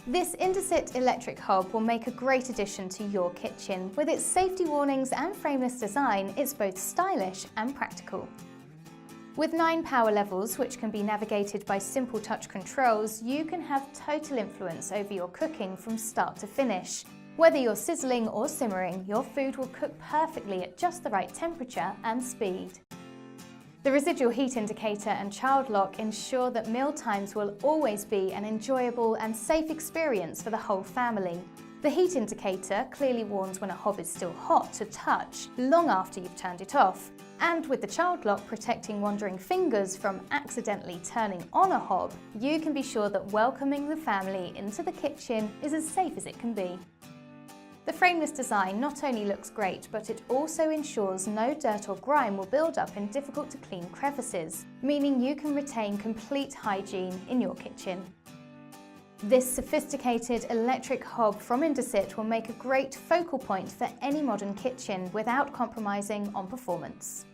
This Indesit electric hob will make a great addition to your kitchen. With its safety warnings and frameless design, it's both stylish and practical. With 9 power levels, which can be navigated by simple touch controls, you can have total influence over your cooking from start to finish. Whether you're sizzling or simmering, your food will cook perfectly at just the right temperature and speed. The residual heat indicator and child lock ensure that mealtimes will always be an enjoyable and safe experience for the whole family. The heat indicator clearly warns when a hob is still hot to touch, long after you've turned it off. And with the child lock protecting wandering fingers from accidentally turning on a hob, you can be sure that welcoming the family into the kitchen is as safe as it can be. The frameless design not only looks great, but it also ensures no dirt or grime will build up in difficult to clean crevices, meaning you can retain complete hygiene in your kitchen. This sophisticated electric hob from Indesit will make a great focal point for any modern kitchen without compromising on performance.